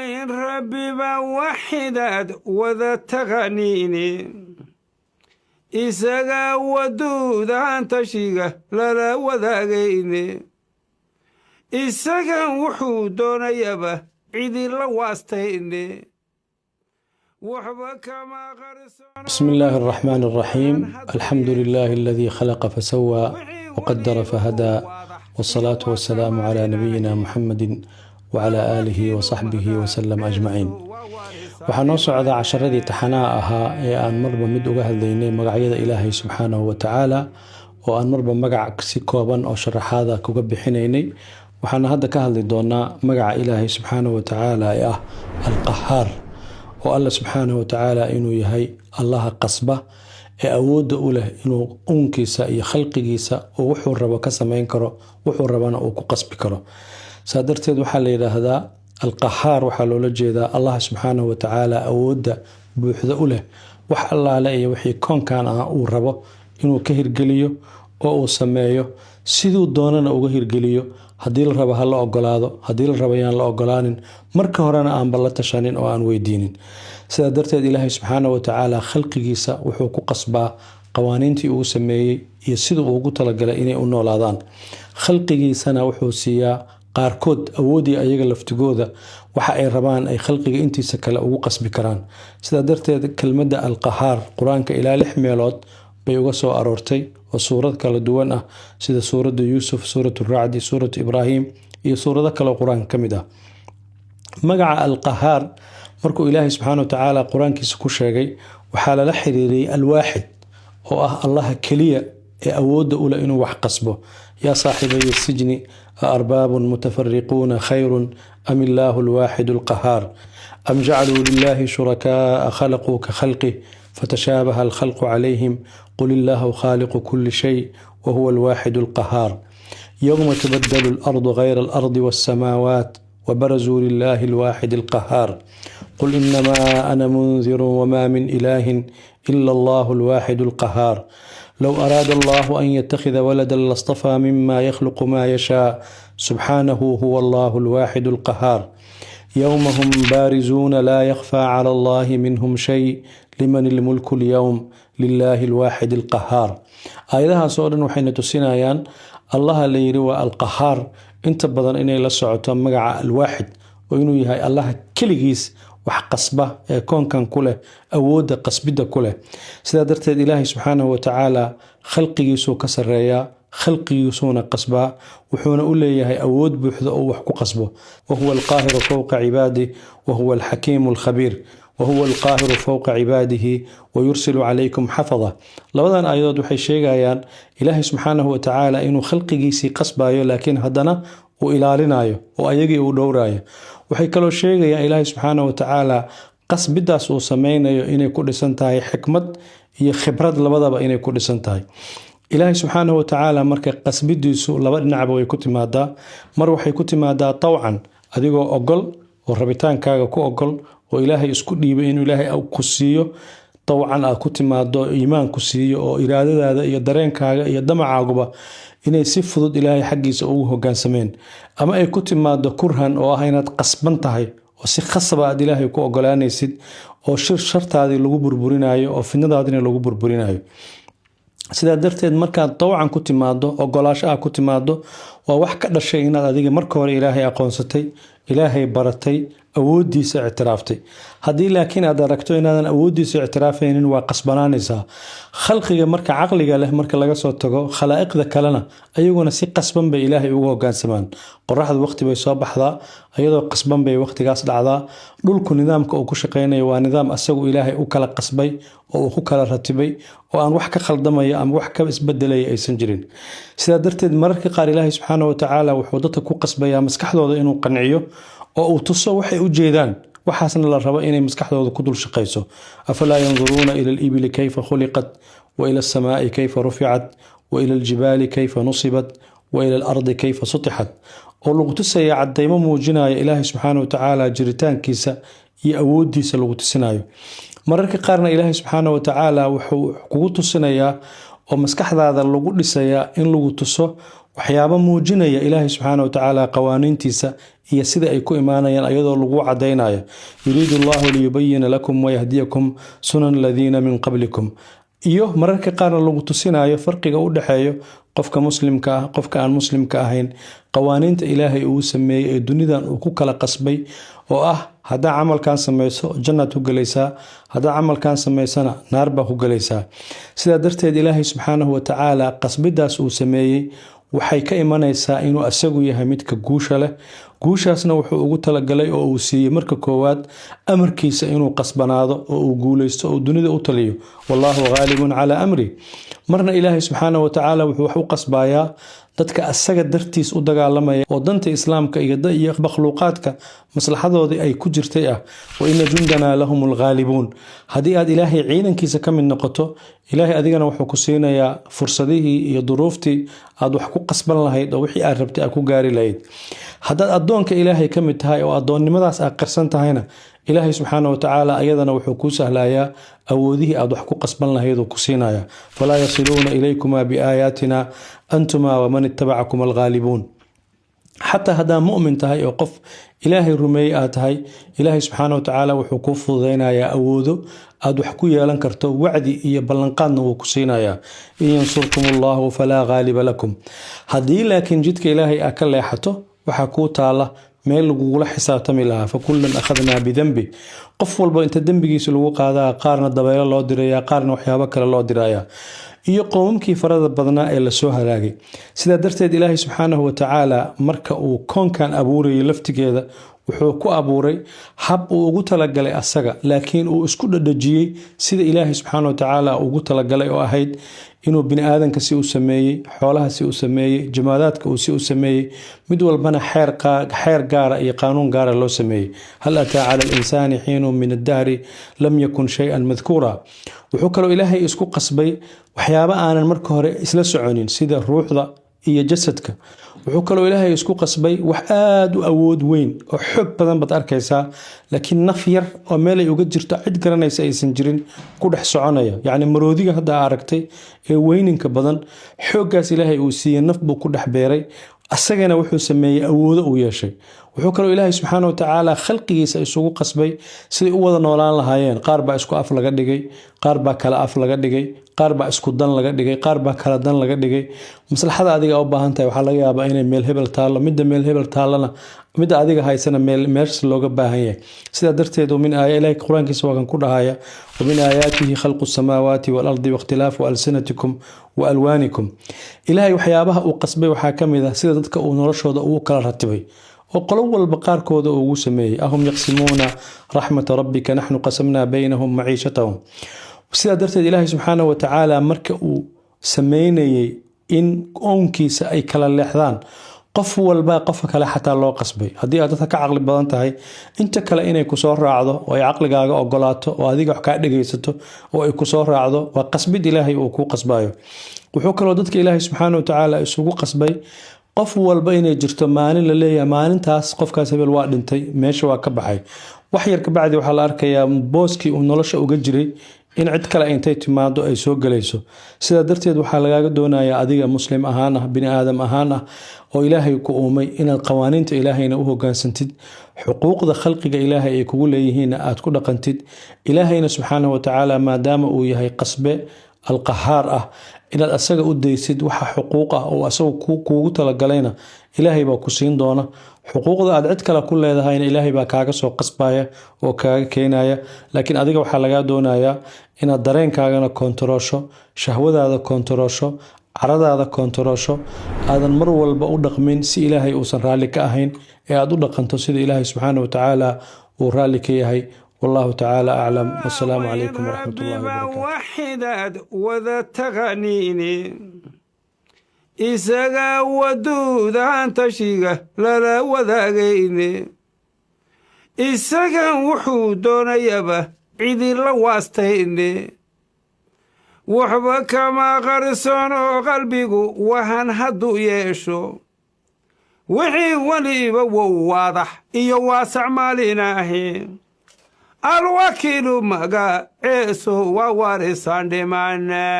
وين ربي بوحدات وذا تغنيني إساقا ودود عن تشيقة لا وذاقيني إساقا وحودون يبا عيدي لواستيني بسم الله الرحمن الرحيم. الحمد لله الذي خلق فسوى وقدر فهدى، والصلاة والسلام على نبينا محمد وعلى آله وصحبه وسلم أجمعين. waxaan noo socdaa casharadii taxanaa ahaa ee aan marba mid uga hadlaynay magacyada Ilaahay subxaanahu wa tacaala, oo aan marba magac si kooban oo sharaxaada kuga bixinaynay. waxaan hadda ka hadli doonaa magaca Ilaahay subxaanahu wa tacaala ee ah al-Qahhar, oo Allah subxaanahu wa tacaala inuu yahay allaha qasba ee awoodda u leh inuu uunkiisa iyo khalqigiisa oo wuxuu rabo ka samayn karo, wuxuu rabana uu ku qasbi karo. saadarteed waxaa la yiraahdaa al-Qahhar waxaa loola jeedaa Allah subxaanahu wa tacaala awoodda buuxda u leh wax allaale iyo wixii koonkan ah uu rabo inuu ka hirgeliyo oo uu sameeyo siduu doonana uga hirgeliyo. haddii la rabo ha la ogolaado, haddii la rabo yaan la ogolaanin, marka horena aanba la tashanin oo aan weydiinin. sidaa darteed Ilaahay subxaanahu wa tacaala khalqigiisa wuxuu ku qasbaa qawaaniintii uu sameeyey iyo sida uu ugu talagalay inay u noolaadaan. khalqigiisana wuxuu siiyaa qaarkood awoodii ayaga laftigooda waxa ay rabaan ay khalqiga intiisa kale ugu qasbi karaan. sidaa darteed kelmadda al-Qahhar qur-aanka ilaa 6 meelood bay uga soo aroortay oo suurad kala duwan ah, sida suuradda Yuusuf, suuratu Racdi, suuratu Ibraahim iyo suurado kale oo qur-aanka ka mid ah. magaca al-Qahhar markuu Ilaahay subxaanahu wa tacaala qur-aankiisa ku sheegay waxaa lala xiriiriyay al-Waaxid oo ah allaha keliya ee awoodda u leh inuu wax qasbo. yaa saaxiibay sijni أأرباب متفرقون خير أم الله الواحد القهار أم جعلوا لله شركاء خلقوا كخلقه فتشابه الخلق عليهم قل الله خالق كل شيء وهو الواحد القهار يوم تبدل الأرض غير الأرض والسماوات وبرزوا لله الواحد القهار قل إنما أنا منذر وما من إله إلا الله الواحد القهار لو أراد الله أن يتخذ ولدا لاصطفى مما يخلق ما يشاء سبحانه هو الله الواحد القهار يوم هم بارزون لا يخفى على الله منهم شيء لمن الملك اليوم لله الواحد القهار. آياتها سؤالا وحين تسينايان الله اللي يروى القهار انت بدن إني لسعوتا مقع الواحد وإنه يهي الله كليجيس wax qasba ee koonkan ku leh awoodda qasbida ku leh. sidaa darteed Ilaahay subxaanahu wa tacaala khalqigiisu ka sareeyaa, khalqigiisuna qasbaa, wuxuuna u leeyahay awood buuxda oo wax ku qasbo. وهو القاهر فوق عباده وهو الحكيم الخبير وهو القاهر فوق عباده ويرسل عليكم حفظه. labadan aayadood waxay sheegayaan Ilaahay subxaanahu wa tacaala inuu khalqigiisii qasbayo laakiin haddana uu ilaalinayo oo ayagii uu dhowrayo. waxay kaloo sheegayaan Ilaahay subxaanahu wa tacaala qasbidaas uu sameynayo inay ku dhisan tahay xikmad iyo khibrad labadaba inay ku dhisan tahay. Ilaahay subxaanahu wa tacaala marka qasbidiisu laba dhinacba way ku timaadaa. mar waxay ku timaadaa tawcan, adigoo ogol oo rabitaankaaga ku ogol oo Ilaahay isku dhiibay inuu Ilaahay ku siiyo. tawcan aad ku timaado iimaan ku siiyo oo iraadadaada iyo dareenkaaga iyo damacaaguba inay si fudud Ilaahay xaggiisa ugu hoggaansameen. ama ay ku timaado kurhan oo ah inaad qasban tahay oo si khasab ah Ilaahay ku ogolaanaysid oo shartaadii lagu burburinayo oo fidnadaadina lagu burburinayo. sidaa darteed markaad tawcan ku timaado, ogolaasho ku timaado, waa wax ka dhashay inaad adiga marka hore Ilaahay aqoonsatay, Ilaahay baratay, awoodiisa ictiraaftay. haddii laakiin aad aragto inaadan awoodiisa ictiraafaynin waa qasbanaanaysaa. khalqiga marka caqliga leh marka laga soo tago, khalaa'iqda kalena ayaguna si qasban bay Ilaahay ugu hoggaansamaan. qoraxdu waqti bay soo baxdaa, ayadoo qasban bay waqtigaas dhacdaa. dhulku nidaamka uu ku shaqeynayo waa nidaam asagu Ilaahay u kala qasbay oo uu ku kala ratibay oo aan wax ka khaldamaya ama wax ka isbedelaya aysan jirin. sidaa darteed mararka qaar Ilaahay subxaanahu wa tacaala wuxuu dadka ku qasbayaa maskaxdooda inuu qanciyo oo uu tuso waxay u jeedaan, waxaasna la rabo inay maskaxdooda ku dul shaqeyso. afalaa yanduruuna ila al-ibili kayfa khuliqat wa ila as-samaa'i kayfa ruficat wa ila al-jibali kayfa nusibat wa ila al-ardi kayfa sutixat. oo lagu tusaya cadeymo muujinaya Ilaahay subxaanahu wa tacaala jiritaankiisa iyo awoodiisa lagu tusinayo. mararka qaarna Ilaahay subxaanahu wa tacaala wuxuu kugu tusinayaa oo maskaxdaada lagu dhisayaa in lagu tuso waxyaabo muujinaya ilaahay subxaana wa tacaala qawaaniintiisa iyo sida ay ku imaanayaan ayadoo lagu cadaynayo yuriidu allahu liyubayina lakum wayahdiyakum sunan aladiina min qablikum iyo mararka qaarna lagu tusinayo farqiga u dhexeeyo qofka muslimka ah qofka aan muslimka ahayn qawaaniinta ilaahay uu sameeyay ee dunidan uu ku kala qasbay oo ah hadaa camalkan sameeyso jannad ku galaysaa hadaa camalkan sameeysana naar baa ku galaysaa sida darteed ilaahay subxaanahu wa tacaala qasbidaas uu sameeyay waxay ka imanaysaa inuu asagu yahay midka guusha leh guushaasna wuxuu ugu talagalay oo uu siiyey marka koowaad amarkiisa inuu qasbanaado oo uu guulaysto oo dunida u taliyo wallahu ghalibun ala amri marna ilaahay subxaanahu wa tacaala wuxuu wax u qasbayaa dadka asaga dartiis u dagaalamaya oo danta islaamka iyo makhluuqaadka maslaxadoodii ay ku jirtay ah wa inna jundana lahumul ghalibun hadii aad ilaahay ciidankiisa ka mid noqoto ilaahay adigana wuxuu ku siinayaa fursadihii iyo duruuftii aad wax ku qasban lahayd oo wixii aad rabtay aad ku gaari lahayd haddaad addoonka ilaahay ka mid tahay oo addoonnimadaas aad qarsan tahayna ilaahay subxaanahu wa tacaala ayadana wuxuu kuu sahlayaa awoodihii aad wax ku qasban lahayd oo ku siinaya falaa yasiluuna ilaykuma biaayaatina antuma waman ittabacakum alghaalibuun xataa haddaa mu'min tahay oo qof ilaahay rumeeyey aad tahay ilaahay subxaanahu wa tacaala wuxuu kuu fududaynayaa awoodo aad wax ku yeelan karto wacdi iyo ballanqaadna wuu ku siinayaa in yansurkum allahu falaa ghaaliba lakum haddii laakiin jidka ilaahay aad ka leexato waxaa kuu taala meel lagugula xisaabtami lahaa fakullan akhadnaa bidambi qof walba inta dembigiisa lagu qaadaa qaarna dabaylo loo diraya qaarna waxyaabo kale loo diraya iyo qoomamkii farada badnaa ee lasoo halaagay sidaa darteed ilaahay subxaanahu wa tacaala marka uu koonkan abuurayay laftigeeda wuxuu ku abuuray hab uu ugu talagalay asaga laakiin uu isku dhadhajiyey sida ilaahay subxaanahu wa tacaala ugu talagalay oo ahayd inuu bini aadanka si u sameeyey xoolaha si u sameeyey jamaadaadka uu si u sameeyey mid walbana xeer gaara iyo qaanuun gaara loo sameeyey hal ataa cala alinsaani xiinun min addahri lam yakun shay-an madkuura wuxuu kaloo ilaahay isku qasbay waxyaabo aanan marka hore isla soconin sida ruuxda iyo jasadka wuxuu kaloo ilaahay isku qasbay wax aad u awood weyn oo xoog badan baad arkaysaa laakiin naf yar oo meel ay uga jirto cid garanaysa aysan jirin ku dhex soconaya yacni maroodiga hadda aragtay ee weyninka badan xooggaas ilaahay uu siiyey naf buu ku dhex beeray asagana wuxuu sameeyey awoodo uu yeeshay wuxuu kaloo ilaahay subxaana wa tacaala khalqigiisa isugu qasbay siday u wada noolaan lahaayeen qaar baa isku af laga dhigay qaar baa kala af laga dhigay qaar baa isku dan laga dhigay qaar baa kala dan laga dhigay maslaxada adiga u baahan tahay waxaa laga yaabaa inay meel hebel taallo midda meel hebel taallana midda adiga haysana meeshaas looga baahan yahay sidaa darteed min aaya ilaahay qur-aankiisa waa kan ku dhahaya wamin aayaatihi khalqu samaawaati waalardi waاkhtilaafu alsinatikum wa alwaanikum ilaahay waxyaabaha uu qasbay waxaa ka mid ah sida dadka uu noloshooda ugu kala ratibay oo qolo walba qaarkooda ugu sameeyey ahum yaqsimuuna raxmata rabbika naxnu qasamnaa baynahum maciishatahum sidaa darteed ilaahay subxaanahu wa tacaala marka uu sameynayey in ownkiisa ay kala leexdaan qof walba qofka kale xataa loo qasbay haddii aad dadka ka caqli badan tahay inta kale inay ku soo raacdo oo ay caqligaaga ogolaato oo adiga wax kaa dhagaysato oo ay ku soo raacdo waa qasbid ilaahay uu kuu qasbayo wuxuu kaloo dadka ilaahay subxaanahu wa tacaala isugu qasbay qof walba inay jirto maalin la leeyahay maalintaas qofkaas hebel waa dhintay meesha waa ka baxay wax yar ka bacdi waxaa la arkayaa booskii uu nolosha uga jiray in cid kale intay timaado ay soo galayso sidaa darteed waxaa lagaaga doonayaa adiga muslim ahaan ah bini aadam ahaan ah oo ilaahay ku uumay inaad qawaaniinta ilaahayna u hogaansantid xuquuqda khalqiga ilaahay ay kugu leeyihiinna aad ku dhaqantid ilaahayna subxaanahu wa tacaala maadaama uu yahay qasbe alqahaar ah inaad asaga u daysid waxa xuquuq ah oo asagu kuugu talagalayna ilaahay baa ku siin doona xuquuqda aad cid kale ku leedahayna ilaahay baa kaaga soo qasbaya oo kaaga keenaya laakiin adiga waxaa lagaa doonayaa inaad dareenkaagana koontaroosho shahwadaada koontaroosho caradaada koontaroosho aadan mar walba u dhaqmin si ilaahay uusan raalli ka ahayn ee aad u dhaqanto sida ilaahay subxaana wa tacaala uu raalli ka yahay والله تعالى أعلم والسلام عليكم ورحمة الله وبركاته وحداد وذا تغنيني إساقا ودود عن تشيغا لا وذاقيني إساقا وحودون يبا عيدي لواستيني وحبا كما غرسونو قلبيقو وهن هدو يشو وحي وليبا وواضح إيو واسع ماليناهي الوكيل مغا عيسو ووارسان دمانا